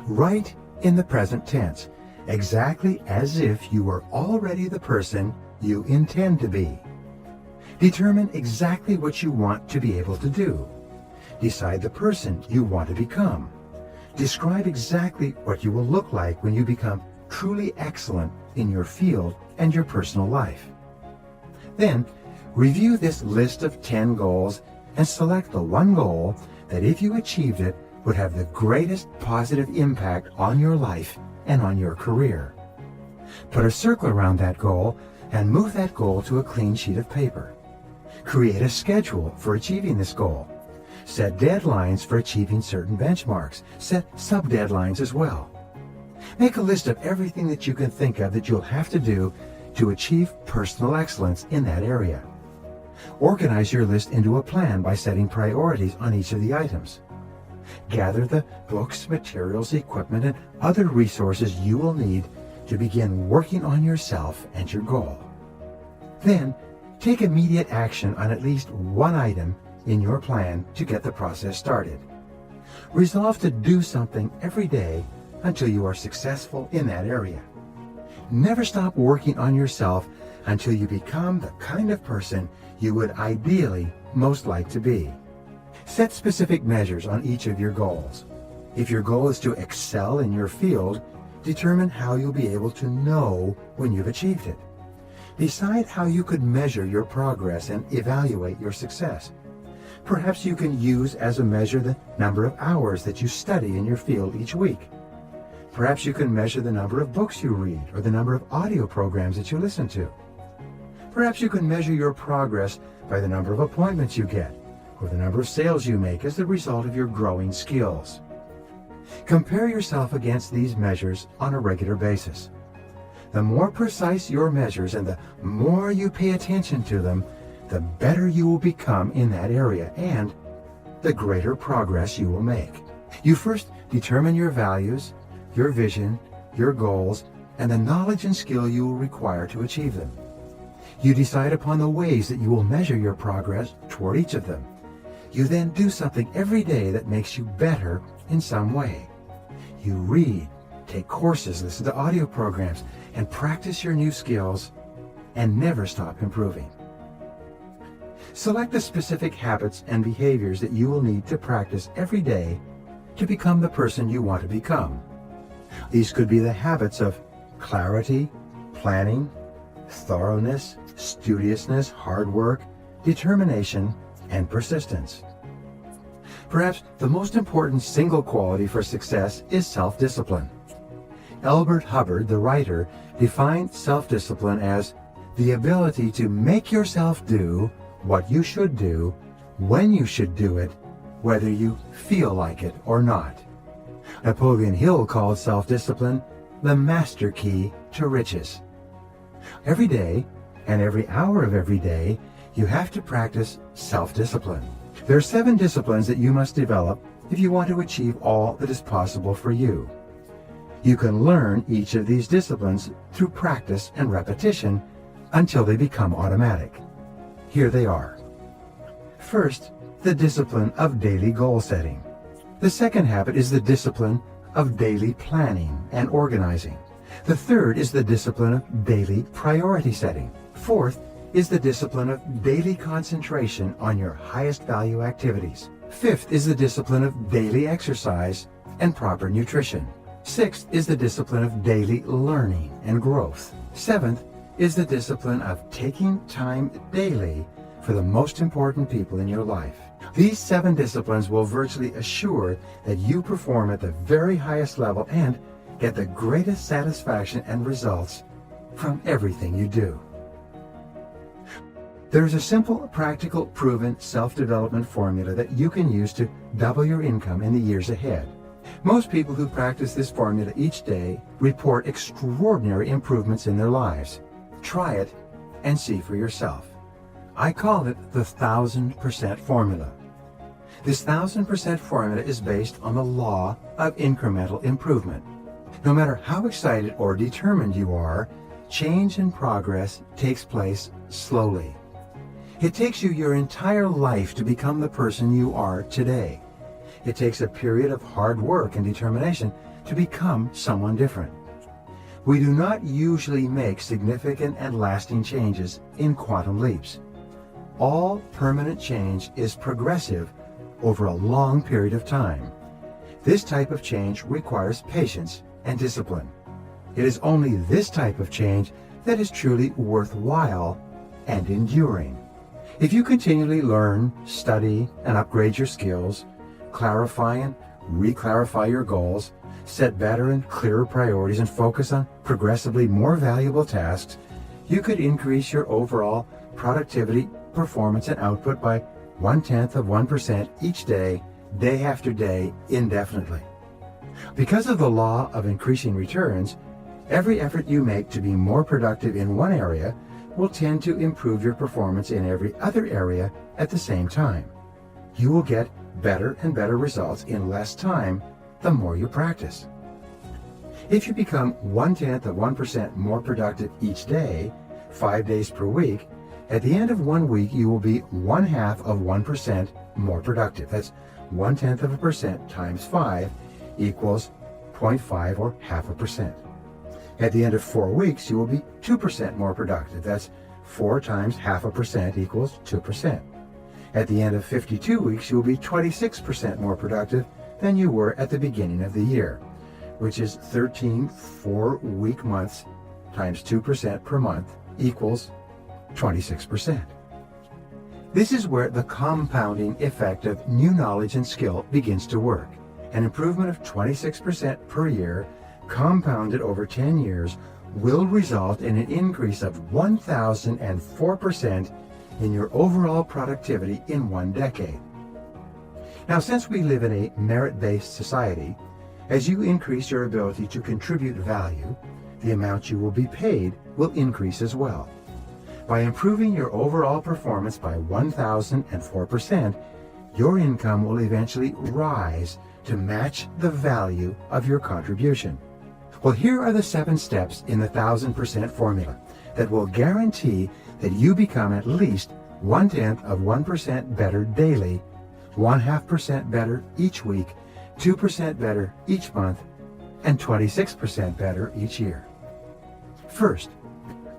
Write in the present tense, exactly as if you were already the person you intend to be. Determine exactly what you want to be able to do. Decide the person you want to become. Describe exactly what you will look like when you become truly excellent in your field and your personal life. Then, review this list of 10 goals and select the one goal that, if you achieved it, would have the greatest positive impact on your life and on your career. Put a circle around that goal and move that goal to a clean sheet of paper. Create a schedule for achieving this goal. Set deadlines for achieving certain benchmarks. Set sub-deadlines as well. Make a list of everything that you can think of that you'll have to do to achieve personal excellence in that area. Organize your list into a plan by setting priorities on each of the items. Gather the books, materials, equipment, and other resources you will need to begin working on yourself and your goal. Then, take immediate action on at least one item in your plan to get the process started. Resolve to do something every day until you are successful in that area. Never stop working on yourself until you become the kind of person you would ideally most like to be. Set specific measures on each of your goals. If your goal is to excel in your field, determine how you'll be able to know when you've achieved it. Decide how you could measure your progress and evaluate your success. Perhaps you can use as a measure the number of hours that you study in your field each week. Perhaps you can measure the number of books you read or the number of audio programs that you listen to. Perhaps you can measure your progress by the number of appointments you get or the number of sales you make as the result of your growing skills. Compare yourself against these measures on a regular basis. The more precise your measures and the more you pay attention to them, the better you will become in that area and the greater progress you will make. You first determine your values, your vision, your goals, and the knowledge and skill you will require to achieve them. You decide upon the ways that you will measure your progress toward each of them. You then do something every day that makes you better in some way. You read, take courses, listen to audio programs, and practice your new skills, and never stop improving. Select the specific habits and behaviors that you will need to practice every day to become the person you want to become. These could be the habits of clarity, planning, thoroughness, studiousness, hard work, determination, and persistence. Perhaps the most important single quality for success is self-discipline. Elbert Hubbard, the writer, defined self-discipline as the ability to make yourself do what you should do, when you should do it, whether you feel like it or not. Napoleon Hill called self-discipline the master key to riches. Every day, and every hour of every day, you have to practice self-discipline. There are 7 disciplines that you must develop if you want to achieve all that is possible for you. You can learn each of these disciplines through practice and repetition until they become automatic. Here they are. First, the discipline of daily goal setting. The second habit is the discipline of daily planning and organizing. The third is the discipline of daily priority setting. Fourth is the discipline of daily concentration on your highest value activities. Fifth is the discipline of daily exercise and proper nutrition. Sixth is the discipline of daily learning and growth. Seventh is the discipline of taking time daily for the most important people in your life. These 7 disciplines will virtually assure that you perform at the very highest level and get the greatest satisfaction and results from everything you do. There is a simple, practical, proven self-development formula that you can use to double your income in the years ahead. Most people who practice this formula each day report extraordinary improvements in their lives. Try it and see for yourself. I call it the 1000% formula. This 1000% formula is based on the law of incremental improvement. No matter how excited or determined you are, change and progress takes place slowly. It takes you your entire life to become the person you are today. It takes a period of hard work and determination to become someone different. We do not usually make significant and lasting changes in quantum leaps. All permanent change is progressive over a long period of time. This type of change requires patience and discipline. It is only this type of change that is truly worthwhile and enduring. If you continually learn, study, and upgrade your skills, clarify and re-clarify your goals, set better and clearer priorities, and focus on progressively more valuable tasks, you could increase your overall productivity, performance, and output by 0.1% each day, day after day, indefinitely. Because of the law of increasing returns, every effort you make to be more productive in one area will tend to improve your performance in every other area at the same time. You will get better and better results in less time the more you practice. If you become 0.1% more productive each day, 5 days per week, at the end of 1 week you will be 0.5% more productive. That's 0.1% times 5 equals 0.5 or 0.5%. At the end of 4 weeks, you will be 2% more productive. That's 4 times 0.5% equals 2%. At the end of 52 weeks, you will be 26% more productive than you were at the beginning of the year, which is 13 4-week months times 2% per month equals 26%. This is where the compounding effect of new knowledge and skill begins to work. An improvement of 26% per year compounded over 10 years will result in an increase of 1,004% in your overall productivity in 1 decade. Now, since we live in a merit-based society, as you increase your ability to contribute value, the amount you will be paid will increase as well. By improving your overall performance by 1,004%, your income will eventually rise to match the value of your contribution. Well, here are the 7 steps in the 1000% formula that will guarantee that you become at least 0.1% better daily, 0.5% better each week, 2% better each month, and 26% better each year. First,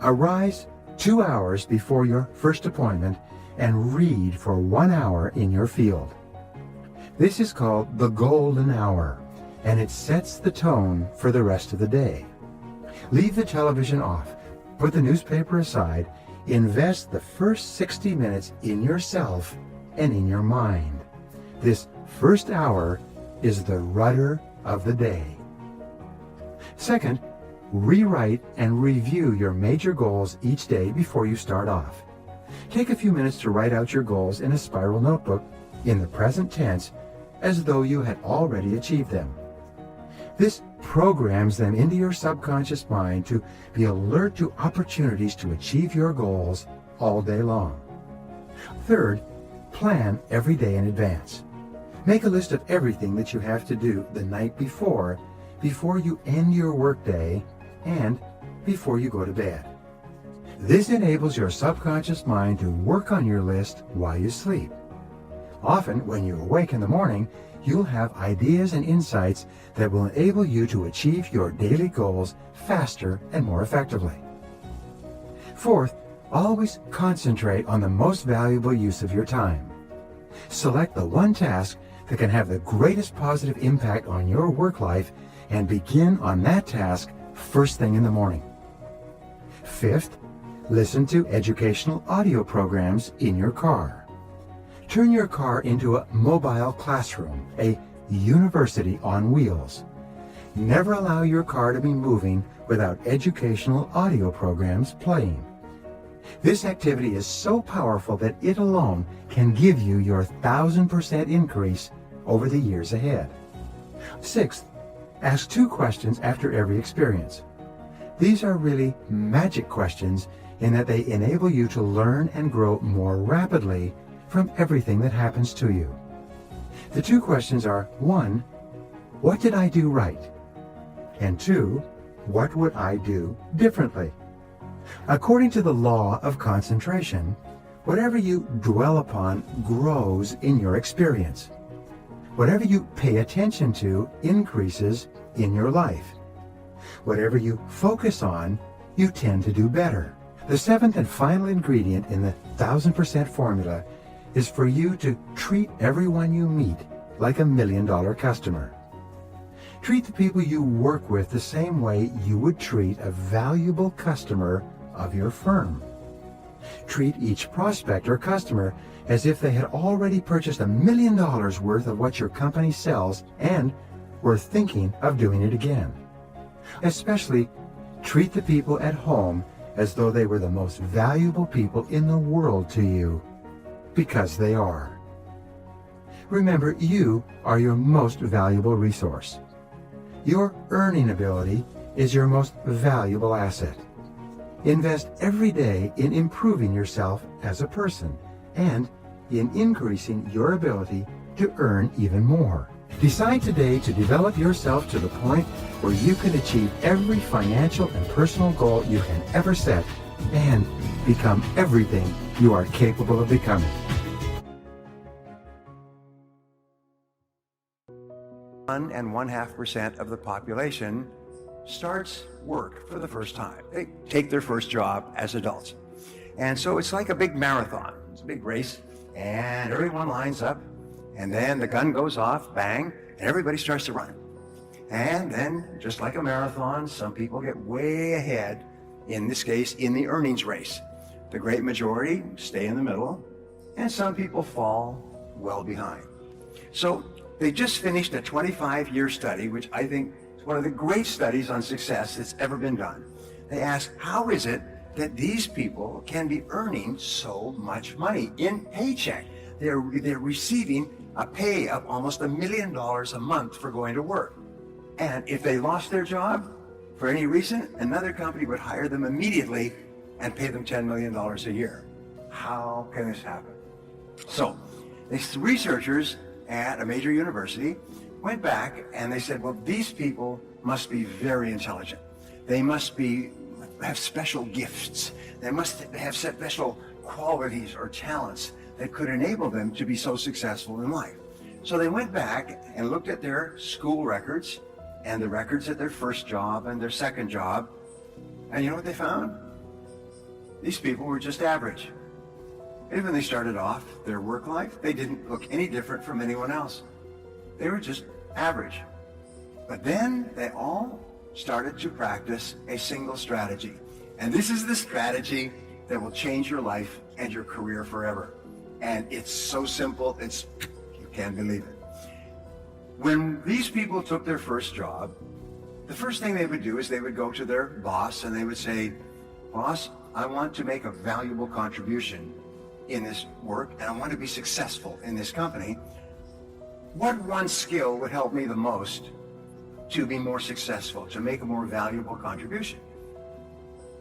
arise 2 hours before your first appointment and read for 1 hour in your field. This is called the golden hour, and it sets the tone for the rest of the day. Leave the television off, put the newspaper aside, invest the first 60 minutes in yourself and in your mind. This first hour is the rudder of the day. Second, rewrite and review your major goals each day before you start off. Take a few minutes to write out your goals in a spiral notebook in the present tense as though you had already achieved them. This programs them into your subconscious mind to be alert to opportunities to achieve your goals all day long. Third, plan every day in advance. Make a list of everything that you have to do the night before you end your workday and before you go to bed. This enables your subconscious mind to work on your list while you sleep. Often, when you awake in the morning, you'll have ideas and insights that will enable you to achieve your daily goals faster and more effectively. Fourth, always concentrate on the most valuable use of your time. Select the one task that can have the greatest positive impact on your work life and begin on that task first thing in the morning. Fifth, listen to educational audio programs in your car. Turn your car into a mobile classroom, a university on wheels. Never allow your car to be moving without educational audio programs playing. This activity is so powerful that it alone can give you your 1000% increase over the years ahead. Sixth, ask 2 questions after every experience. These are really magic questions in that they enable you to learn and grow more rapidly from everything that happens to you. The 2 questions are, 1, what did I do right? And 2, what would I do differently? According to the law of concentration, whatever you dwell upon grows in your experience. Whatever you pay attention to increases in your life. Whatever you focus on, you tend to do better. The 7th and final ingredient in the 1000% formula is for you to treat everyone you meet like a $1 million customer. Treat the people you work with the same way you would treat a valuable customer of your firm. Treat each prospect or customer as if they had already purchased $1 million worth of what your company sells and were thinking of doing it again. Especially, treat the people at home as though they were the most valuable people in the world to you, because they are. Remember, you are your most valuable resource. Your earning ability is your most valuable asset. Invest every day in improving yourself as a person and in increasing your ability to earn even more. Decide today to develop yourself to the point where you can achieve every financial and personal goal you can ever set and become everything you are capable of becoming. 1.5% of the population starts work for the first time. They take their first job as adults. And so it's like a big marathon. It's a big race, and everyone lines up, and then the gun goes off, bang, and everybody starts to run. And then, just like a marathon, some people get way ahead, in this case, in the earnings race. The great majority stay in the middle, and some people fall well behind. So they just finished a 25-year study, which I think is one of the great studies on success that's ever been done. They asked, how is it that these people can be earning so much money in paycheck? They're receiving a pay of almost $1 million a month for going to work. And if they lost their job for any reason, another company would hire them immediately and pay them $10 million a year. How can this happen? So these researchers at a major university went back and they said, well, these people must be very intelligent. They must have special gifts. They must have special qualities or talents that could enable them to be so successful in life. So they went back and looked at their school records and the records at their first job and their second job. And you know what they found? These people were just average. Even when they started off their work life, they didn't look any different from anyone else. They were just average. But then they all started to practice a single strategy. And this is the strategy that will change your life and your career forever. And it's so simple, you can't believe it. When these people took their first job, the first thing they would do is they would go to their boss and they would say, boss, I want to make a valuable contribution in this work and I want to be successful in this company. What one skill would help me the most to be more successful, to make a more valuable contribution?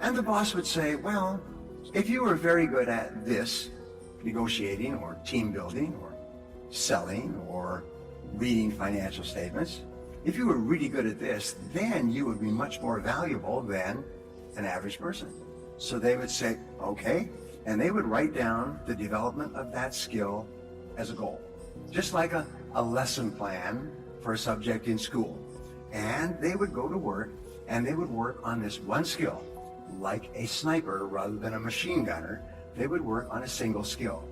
And the boss would say, well, if you were very good at this, negotiating or team building or selling or reading financial statements, if you were really good at this, then you would be much more valuable than an average person. So they would say, okay, and they would write down the development of that skill as a goal, just like a lesson plan for a subject in school. And they would go to work and they would work on this one skill. Like a sniper rather than a machine gunner, they would work on a single skill.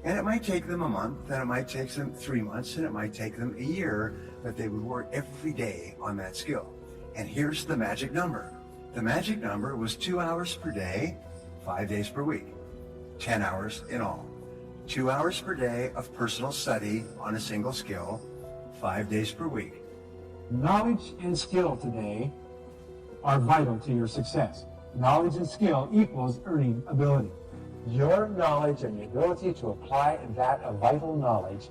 And it might take them a month, and it might take them 3 months, and it might take them a year, but they would work every day on that skill. And here's the magic number. The magic number was 2 hours per day, 5 days per week, 10 hours in all. 2 hours per day of personal study on a single skill, 5 days per week. Knowledge and skill today are vital to your success. Knowledge and skill equals earning ability. Your knowledge and the ability to apply that vital knowledge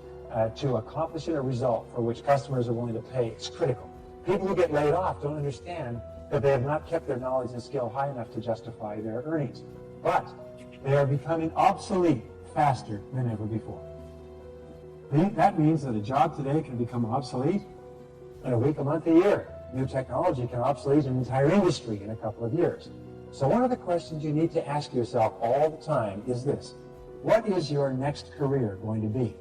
to accomplishing a result for which customers are willing to pay is critical. People who get laid off don't understand that they have not kept their knowledge and skill high enough to justify their earnings. But they are becoming obsolete faster than ever before. That means that a job today can become obsolete in a week, a month, a year. New technology can obsolete an entire industry in a couple of years. So one of the questions you need to ask yourself all the time is this: what is your next career going to be?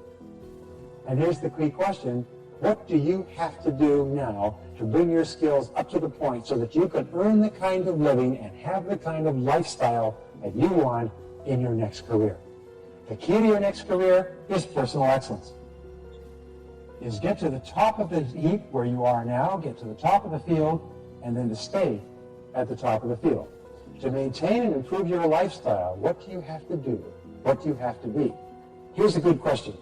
And here's the key question: what do you have to do now to bring your skills up to the point so that you can earn the kind of living and have the kind of lifestyle that you want in your next career? The key to your next career is personal excellence. Is get to the top of the heap where you are now, get to the top of the field, and then to stay at the top of the field. To maintain and improve your lifestyle, what do you have to do? What do you have to be? Here's a good question.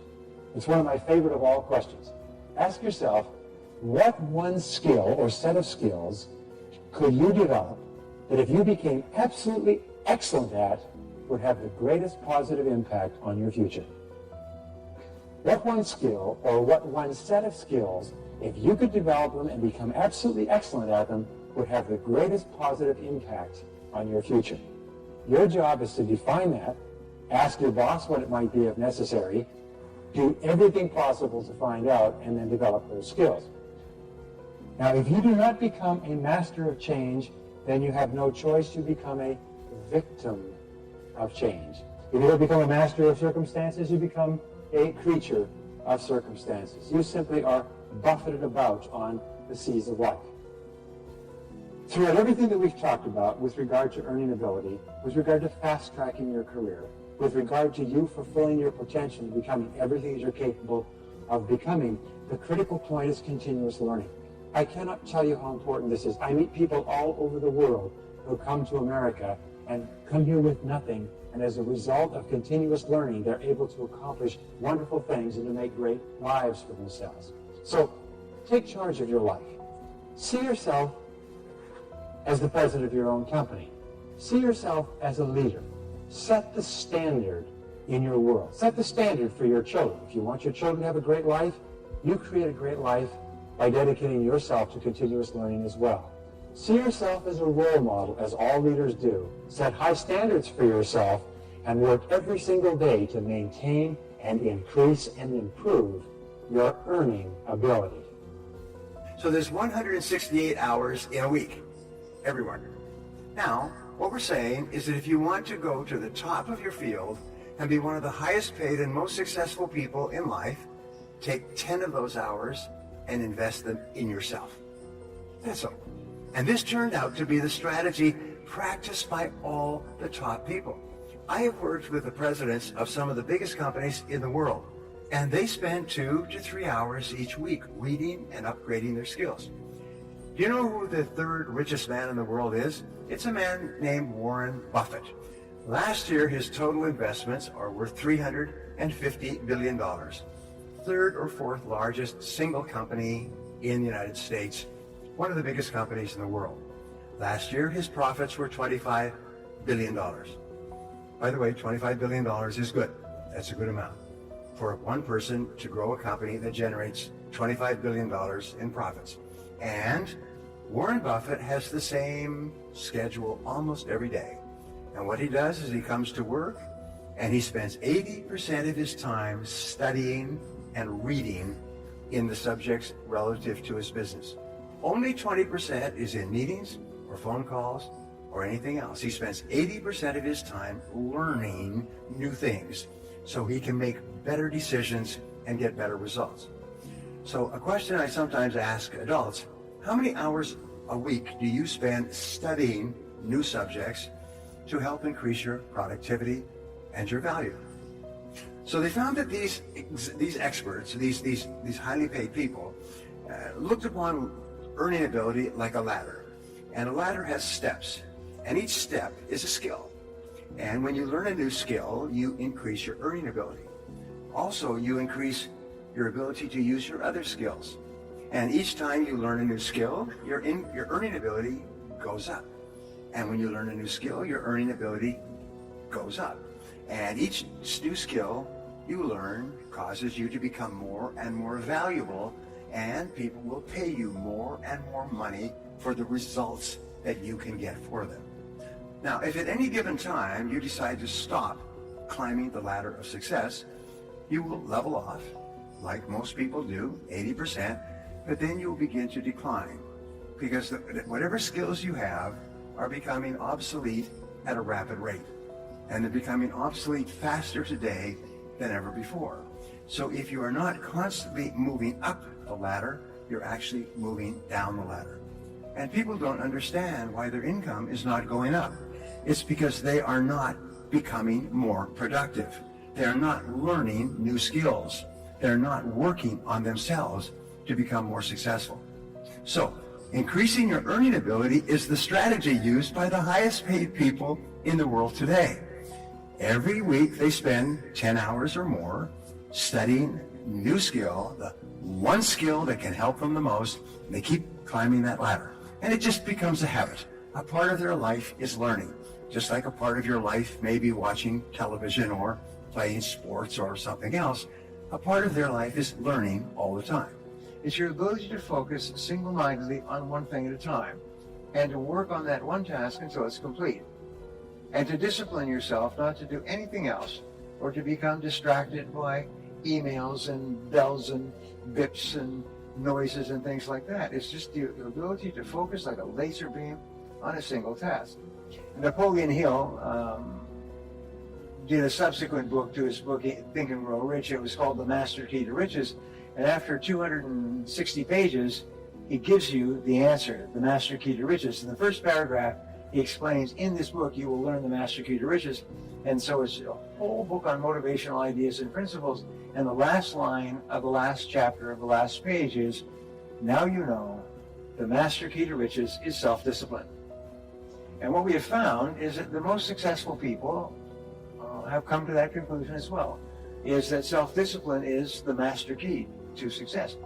It's one of my favorite of all questions. Ask yourself, what one skill or set of skills could you develop that if you became absolutely excellent at would have the greatest positive impact on your future? What one skill or what one set of skills, if you could develop them and become absolutely excellent at them, would have the greatest positive impact on your future? Your job is to define that, ask your boss what it might be if necessary, do everything possible to find out, and then develop those skills. Now, if you do not become a master of change, then you have no choice to become a victim of change. If you don't become a master of circumstances, you become a creature of circumstances. You simply are buffeted about on the seas of life. Throughout everything that we've talked about with regard to earning ability, with regard to fast-tracking your career, with regard to you fulfilling your potential and becoming everything that you're capable of becoming, the critical point is continuous learning. I cannot tell you how important this is. I meet people all over the world who come to America and come here with nothing, and as a result of continuous learning, they're able to accomplish wonderful things and to make great lives for themselves. So take charge of your life. See yourself as the president of your own company. See yourself as a leader. Set the standard in your world. Set the standard for your children. If you want your children to have a great life, you create a great life by dedicating yourself to continuous learning as well. See yourself as a role model, as all leaders do. Set high standards for yourself and work every single day to maintain and increase and improve your earning ability. So there's 168 hours in a week, everyone. Now, what we're saying is that if you want to go to the top of your field and be one of the highest paid and most successful people in life, take 10 of those hours and invest them in yourself. That's all. And this turned out to be the strategy practiced by all the top people. I have worked with the presidents of some of the biggest companies in the world, and they spend 2 to 3 hours each week reading and upgrading their skills. Do you know who the third richest man in the world is? It's a man named Warren Buffett. Last year, his total investments are worth $350 billion. Third or fourth largest single company in the United States. One of the biggest companies in the world. Last year, his profits were $25 billion. By the way, $25 billion is good. That's a good amount for one person to grow a company that generates $25 billion in profits. And Warren Buffett has the same schedule almost every day. And what he does is he comes to work and he spends 80% of his time studying and reading in the subjects relative to his business. Only 20% is in meetings or phone calls or anything else. He spends 80% of his time learning new things so he can make better decisions and get better results. So a question I sometimes ask adults, how many hours a week do you spend studying new subjects to help increase your productivity and your value? So they found that these experts, these highly paid people, looked upon earning ability like a ladder. And a ladder has steps, and each step is a skill. And when you learn a new skill, you increase your earning ability. Also, you increase your ability to use your other skills. And each time you learn a new skill, your earning ability goes up. And when you learn a new skill, your earning ability goes up. And each new skill you learn causes you to become more and more valuable, and people will pay you more and more money for the results that you can get for them. Now, if at any given time you decide to stop climbing the ladder of success, you will level off, like most people do, 80%, but then you'll begin to decline because whatever skills you have are becoming obsolete at a rapid rate. And they're becoming obsolete faster today than ever before. So if you are not constantly moving up the ladder, you're actually moving down the ladder. And people don't understand why their income is not going up. It's because they are not becoming more productive. They're not learning new skills. They're not working on themselves to become more successful. So, increasing your earning ability is the strategy used by the highest paid people in the world today. Every week they spend 10 hours or more studying new skill, the one skill that can help them the most, and they keep climbing that ladder. And it just becomes a habit. A part of their life is learning. Just like a part of your life may be watching television or playing sports or something else, a part of their life is learning all the time. It's your ability to focus single-mindedly on one thing at a time and to work on that one task until it's complete. And to discipline yourself not to do anything else or to become distracted by emails and bells and bips and noises and things like that. It's just the ability to focus like a laser beam on a single task. Napoleon Hill did a subsequent book to his book, Think and Grow Rich. It was called The Master Key to Riches. And after 260 pages, he gives you the answer, the Master Key to Riches. In the first paragraph, he explains, in this book, you will learn the Master Key to Riches. And so it's a whole book on motivational ideas and principles. And the last line of the last chapter of the last page is, now you know the Master Key to Riches is self-discipline. And what we have found is that the most successful people have come to that conclusion as well, is that self-discipline is the master key to success.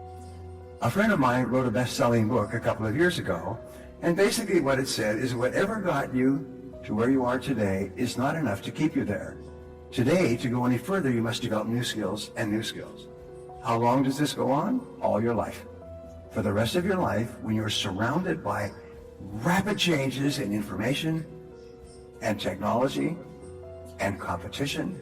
A friend of mine wrote a best-selling book a couple of years ago, and basically what it said is whatever got you to where you are today is not enough to keep you there. Today, to go any further, you must develop new skills and new skills. How long does this go on? All your life. For the rest of your life, when you're surrounded by rapid changes in information and technology and competition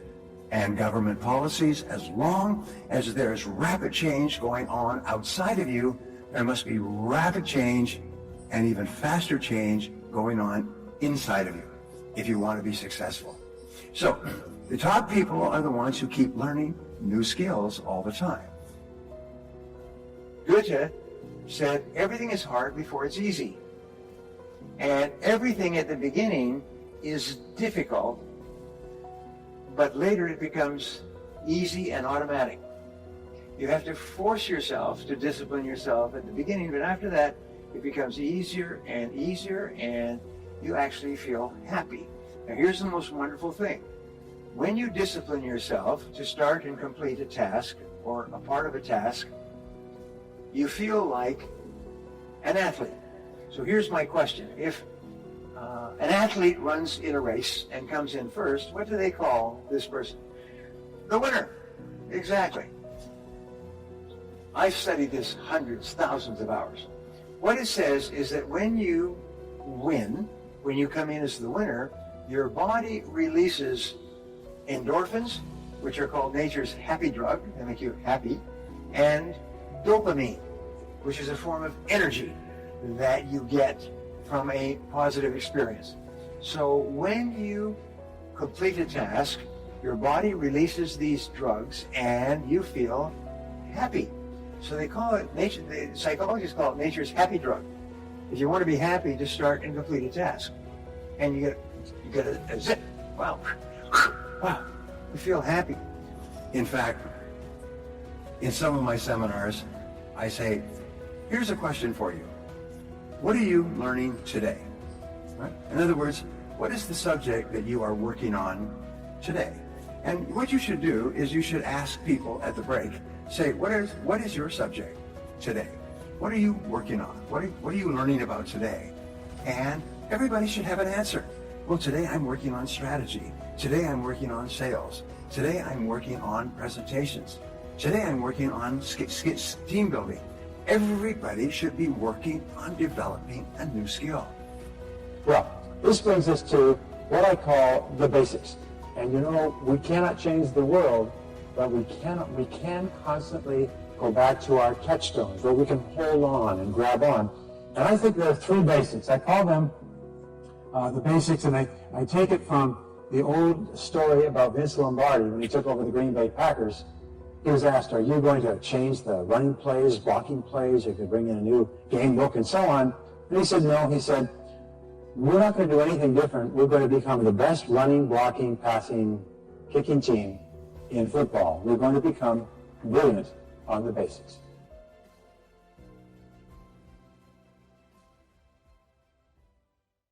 and government policies, as long as there's rapid change going on outside of you, there must be rapid change and even faster change going on inside of you if you want to be successful. So the top people are the ones who keep learning new skills all the time. Goethe said, everything is hard before it's easy. And everything at the beginning is difficult, but later it becomes easy and automatic. You have to force yourself to discipline yourself at the beginning, but after that, it becomes easier, and you actually feel happy. Now here's the most wonderful thing. When you discipline yourself to start and complete a task, or a part of a task, you feel like an athlete. So here's my question. If an athlete runs in a race and comes in first, what do they call this person? The winner. Exactly. I've studied this hundreds, thousands of hours. What it says is that when you win, when you come in as the winner, your body releases endorphins, which are called nature's happy drug, they make you happy, and dopamine, which is a form of energy that you get from a positive experience. So when you complete a task, your body releases these drugs and you feel happy. So they call it, the psychologists call it nature's happy drug. If you want to be happy, just start and complete a task. And you get a zip. Wow. Wow. You feel happy. In fact, in some of my seminars, I say, here's a question for you. What are you learning today? Right? In other words, what is the subject that you are working on today? And what you should do is you should ask people at the break, say, what is your subject today? What are you working on? What are you learning about today? And everybody should have an answer. Well, today I'm working on strategy. Today I'm working on sales. Today I'm working on presentations. Today I'm working on team building. Everybody should be working on developing a new skill. Well, this brings us to what I call the basics. And you know, we cannot change the world, but we can constantly go back to our touchstones where we can hold on and grab on. And I think there are three basics. I call them the basics, and I take it from the old story about Vince Lombardi when he took over the Green Bay Packers. He was asked, are you going to change the running plays, blocking plays, or could bring in a new game book and so on? And he said, no. He said, we're not going to do anything different. We're going to become the best running, blocking, passing, kicking team in football. We're going to become brilliant on the basics.